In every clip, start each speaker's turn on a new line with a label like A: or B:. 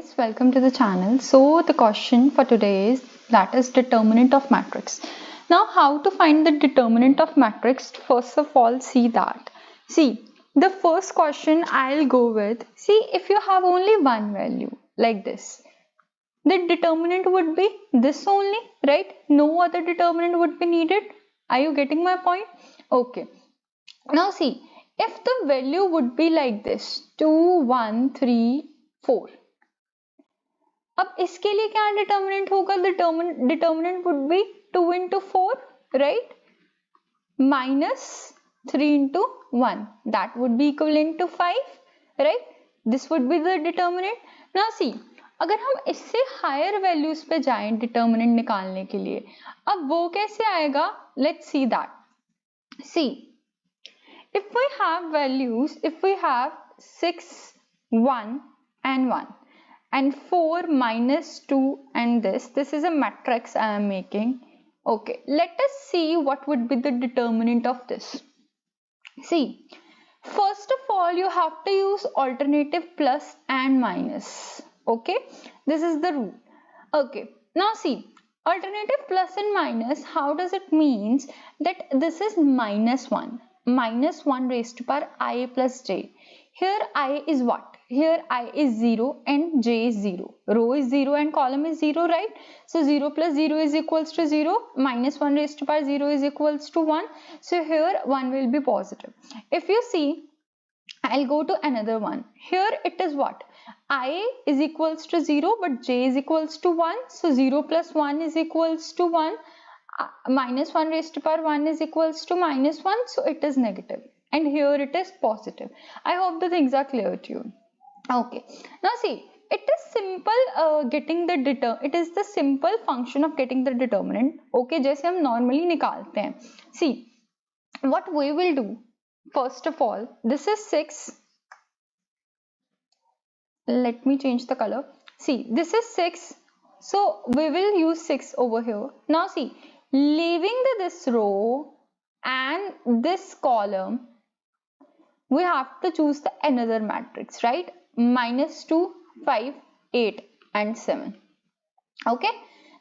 A: Welcome to the channel. So the question for today is that is determinant of matrix. Now how to find the determinant of matrix? First of all, see that. See, the first question I'll go with, see if you have only one value like this, the determinant would be this only, right? No other determinant would be needed. Are you getting my point? Okay. Now see, if the value would be like this 2, 1, 3, 4. अब इसके लिए क्या determinant होगा? Determinant would be 2 into 4, right? Minus 3 into 1, that would be equivalent to 5, right? This would be the determinant. Now see, अगर हम इससे higher values पे जाएं डिटर्मिनेंट निकालने के लिए, अब वो कैसे आएगा? Let's see that. See, if we have values, if we have 6, 1 and 1 and 4 minus 2 and this is a matrix I am making. Okay, let us see what would be the determinant of this. See, first of all you have to use alternative plus and minus. Okay, this is the rule. Okay, now see, alternative plus and minus, how does it means that this is minus 1 raised to power I plus j. Here I is what? Here I is 0 and j is 0. Row is 0 and column is 0, right? So 0 plus 0 is equals to 0. Minus 1 raised to power 0 is equals to 1. So here 1 will be positive. If you see, I'll go to another one. Here it is what? I is equals to 0 but j is equals to 1. So 0 plus 1 is equals to 1. Minus 1 raised to power 1 is equals to minus 1. So it is negative. And here it is positive. I hope the things are clear to you. Okay, now see, it is simple getting the it is the simple function of getting the determinant. Okay, जैसे हम normally निकालते हैं. See, what we will do, first of all, this is 6. Let me change the color. See, this is 6. So we will use 6 over here. Now see, leaving this row and this column, we have to choose the another matrix, right? Minus 2, 5, 8 and 7. Okay,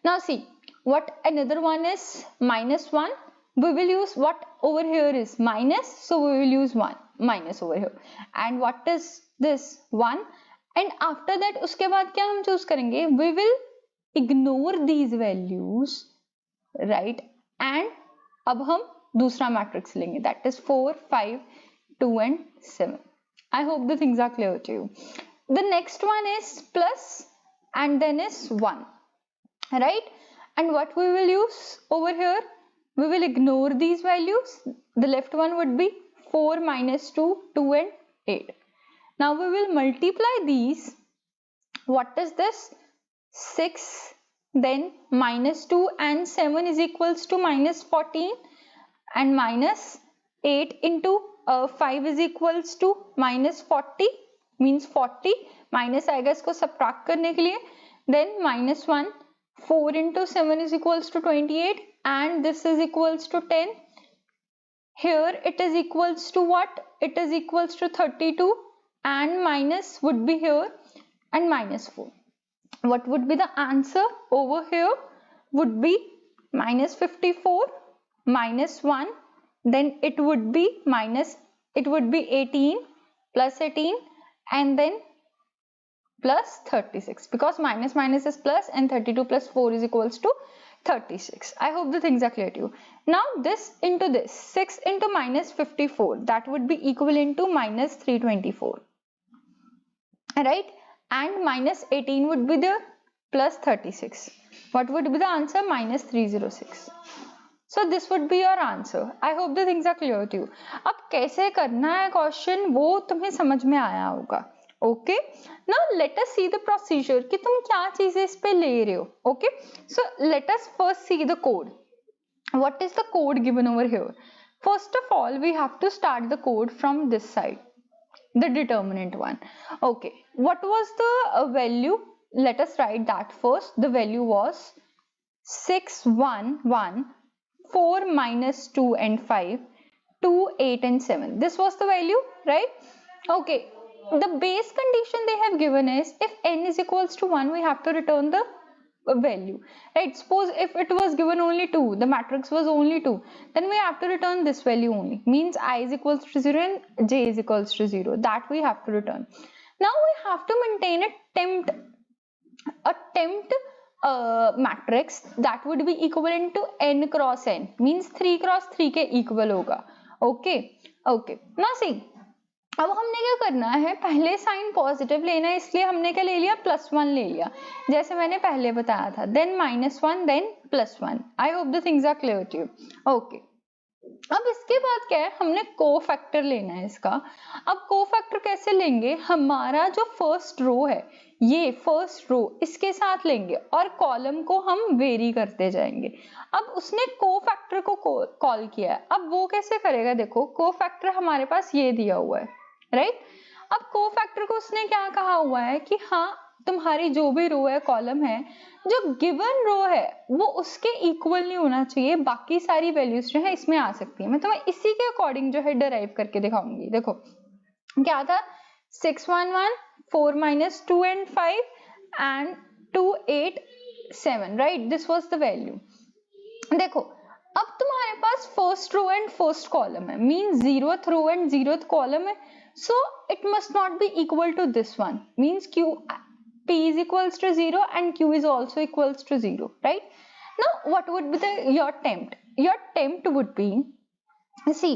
A: now see, what another one is? Minus 1. We will use what over here is minus, so we will use 1 minus over here. And what is this? 1. And after that उसके बाद क्या हम choose करेंगे? We will ignore these values, right? And अब हम दूसरा matrix लेंगे, that is 4, 5, 2 and 7. I hope the things are clear to you. The next one is plus and then is 1, right? And what we will use over here? We will ignore these values. The left one would be 4 minus 2, 2 and 8. Now we will multiply these. What is this? 6, then minus 2 and 7 is equals to minus 14 and minus 8 into 5 is equals to minus 40, means 40 minus आएगा इसको subtract करने के लिए. Then minus 1, 4 into 7 is equals to 28 and this is equals to 10. Here it is equals to what? It is equals to 32 and minus would be here and minus 4. What would be the answer over here? Would be minus 54 minus 1, then it would be 18 plus 18 and then plus 36, because minus minus is plus and 32 plus 4 is equals to 36. I hope the things are clear to you. Now this into this, 6 into minus 54, that would be equivalent to minus 324, right? And minus 18 would be the plus 36. What would be the answer? Minus 306. So this would be your answer. I hope the things are clear to you. अब कैसे करना है question वो तुम्हें समझ में आया होगा. Okay, now let us see the procedure कि तुम क्या चीजें इस पे ले रहे हो. Okay, so let us first see the code. What is the code given over here? First of all, we have to start the code from this side, the determinant one. Okay, what was the value? Let us write that first. The value was 6, 1, 1, 4 minus 2 and 5, 2, 8 and 7. This was the value, right? Okay, the base condition they have given is if n is equals to 1, we have to return the value, right? Suppose if it was given only 2, the matrix was only 2, then we have to return this value only, means I is equals to 0 and j is equals to 0, that we have to return. Now we have to maintain a tempt matrix that would be equivalent to n cross n, means 3 cross 3 के equal होगा. Okay, now see, अब हमने क्या करना है, पहले sign positive लेना है, इसलिए हमने क्या ले लिया, +1 ले लिया, जैसे मैंने पहले बताया था, then -1 then +1. I hope the things are clear to you. Okay, अब इसके बाद क्या है, हमने कोफैक्टर लेना है इसका. अब कोफैक्टर कैसे लेंगे, हमारा जो फर्स्ट रो है, ये फर्स्ट रो इसके साथ लेंगे और कॉलम को हम वेरी करते जाएंगे. अब उसने कोफैक्टर को कॉल किया है, अब वो कैसे करेगा, देखो कोफैक्टर हमारे पास ये दिया हुआ है, राइट. अब कोफैक्टर को उसने क्या कहा हुआ है कि हाँ तुम्हारी जो भी रो है, कॉलम है, जो गिवन रो है वो उसके इक्वल नहीं होना चाहिए, बाकी सारी वैल्यूज जो है इसमें आ सकती है. मैं तुम्हें इसी के अकॉर्डिंग जो है डिराइव करके दिखाऊंगी. देखो क्या था, 6 1 1 4 minus 2 and 5 and 2 8 7, right, this was the value. देखो अब तुम्हारे पास first row and first column है, mean 0th row and 0th column है, so it must not be equal to this one, means p is equals to 0 and q is also equals to 0, right. Now what would be your tempt would be, see,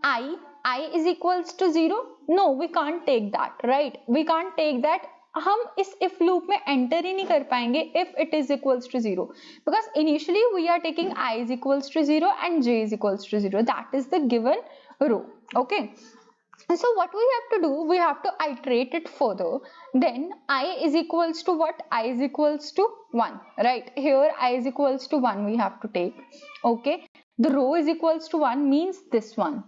A: I is equals to 0, no we can't take that, right, we can't take that. हम इस if loop में enter ही नहीं कर पाएंगे if it is equals to 0, because initially we are taking I is equals to 0 and j is equals to 0, that is the given row. Okay, so what we have to do, we have to iterate it further. Then I is equals to what, I is equals to 1, right, here I is equals to 1 we have to take. Okay, the row is equals to 1 means this one,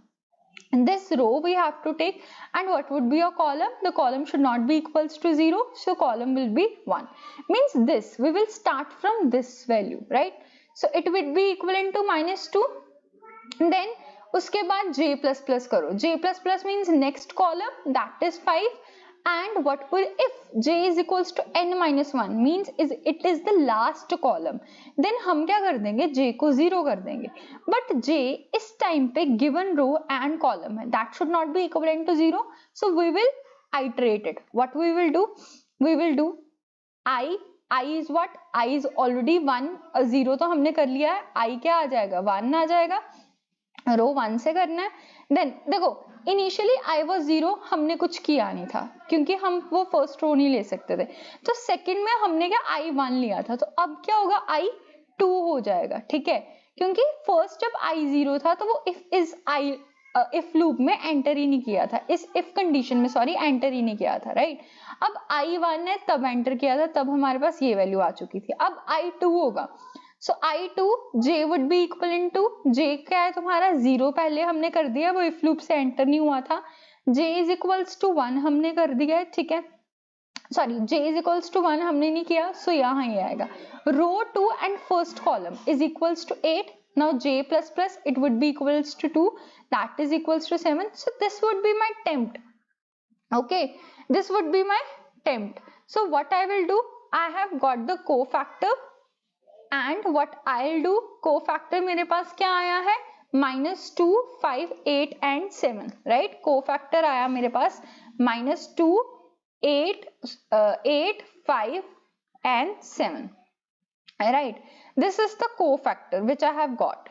A: and this row we have to take, and what would be your column, the column should not be equals to 0, so column will be 1, means this we will start from this value, right. So it would be equivalent to -2, then उसके बाद j plus plus करो, j plus plus means next column, that is 5, and what will, if j is equals to n minus 1 means it is the last column, then हम क्या कर देंगे, j को 0 कर देंगे, but j इस time पे given row and column है, that should not be equivalent to 0, so we will iterate it. What we will do, we will do I is what, I is already 1, 0 तो हमने कर लिया है, I क्या आ जाएगा, 1 आ जाएगा, रो 1 से करना है. देन देखो इनिशियली I was 0, हमने कुछ किया नहीं था क्योंकि हम वो फर्स्ट रो नहीं ले सकते थे, तो सेकंड में हमने क्या I 1 लिया था, तो अब क्या होगा, I 2 हो जाएगा, ठीक है, क्योंकि फर्स्ट जब I 0 था तो वो if लूप में एंटर ही नहीं किया था, इस if कंडीशन में सॉरी एंटर ही नहीं किया था, राइट. अब I 1 ने तब एंटर किया था, तब हमारे पास ये वैल्यू आ चुकी थी, अब I 2 होगा, so I2 j would be equivalent to, j क्या है तुम्हारा 0 पहले हमने कर दिया, वो if loop से एंटर नहीं हुआ था, j is equals to 1 हमने कर दिया है, ठीक है, sorry j is equals to 1 हमने नहीं किया, so यहाँ ये आएगा, row 2 and first column is equals to 8, now j plus plus it would be equals to 2, that is equals to 7, so this would be my tempt. Okay, this would be my tempt. So what I will do, I have got the cofactor, and what I'll do, cofactor मेरे पास क्या आया है, -2 5 8 and 7, right, cofactor आया मेरे पास -2 8 8 5 and 7, right. This is the cofactor which I have got.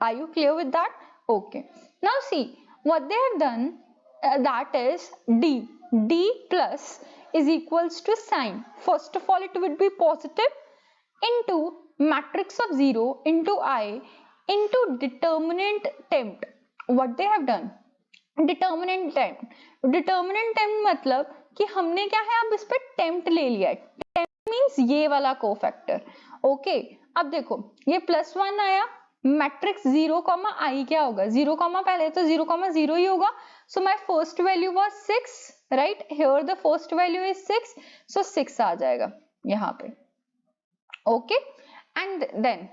A: Are you clear with that? Okay, now see what they have done, that is d plus is equals to sign, first of all it would be positive into matrix of 0 into I into determinant tempt. What they have done, determinant tempt मतलब कि हमने क्या है, अब इस पे tempt ले लिया है, tempt means ये वाला कोफैक्टर. ओके, अब देखो ये +1 आया, मैट्रिक्स 0, I क्या होगा, 0, पहले तो 0, 0 ही होगा, so my first value was 6, right, here the first value is 6, so 6 आ जाएगा यहाँ पे. ओके, एंड देन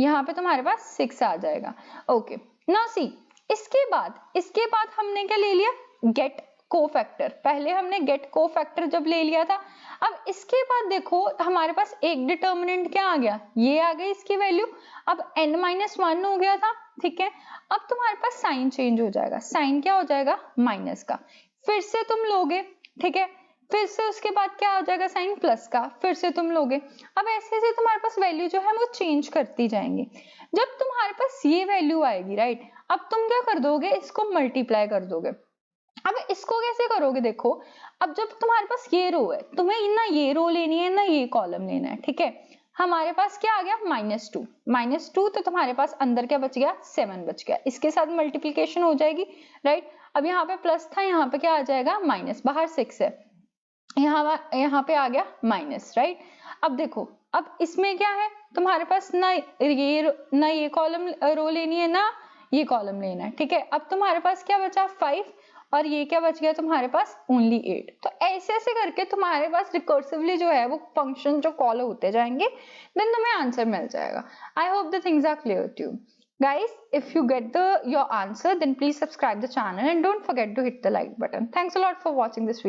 A: यहाँ पे तुम्हारे पास 6 आ जाएगा. ओके, नाउ सी इसके बाद हमने क्या ले लिया, गेट कोफैक्टर, पहले हमने गेट कोफैक्टर जब ले लिया था। अब इसके बाद देखो हमारे पास एक डिटर्मिनेंट क्या आ गया, ये आ गई इसकी वैल्यू। अब n-1 हो गया था, ठीक है। अब तुम्हारे पास साइन चेंज हो जाएगा, साइन क्या हो जाएगा, माइनस का, फिर से तुम लोगे, ठीक है। फिर से उसके बाद क्या हो जाएगा, साइन प्लस का, फिर से तुम लोगे। अब ऐसे ऐसे तुम्हारे पास वैल्यू जो है वो चेंज करती जाएंगी। जब तुम्हारे पास ये वैल्यू आएगी, राइट, अब तुम क्या कर दोगे, इसको मल्टीप्लाई कर दोगे। अब इसको कैसे करोगे, देखो अब जब तुम्हारे पास ये रो है, तुम्हें ना ये रो लेनी है ना ये कॉलम लेना है, ठीक है। हमारे पास क्या आ गया, -2, तो तुम्हारे पास अंदर क्या बच गया, 7 बच गया, इसके साथ मल्टीप्लीकेशन हो जाएगी, राइट। अब यहाँ पे प्लस था, यहाँ पे क्या आ जाएगा, माइनस, बाहर 6 है, यहाँ पे आ गया माइनस, राइट। अब देखो, अब इसमें क्या है, तुम्हारे पास ना ये कॉलम रो लेनी है ना ये कॉलम लेना है, ठीक है। अब तुम्हारे पास क्या बचा, 5, और ये क्या बच गया तुम्हारे पास, ओनली 8। तो ऐसे ऐसे करके तुम्हारे पास रिकर्सिवली जो है वो फंक्शन जो कॉल होते जाएंगे, देन तुम्हें आंसर मिल जाएगा। I hope the things are clear to you guys. If you get your answer, then please subscribe the channel and don't forget to hit the like button. Thanks a lot for watching this video.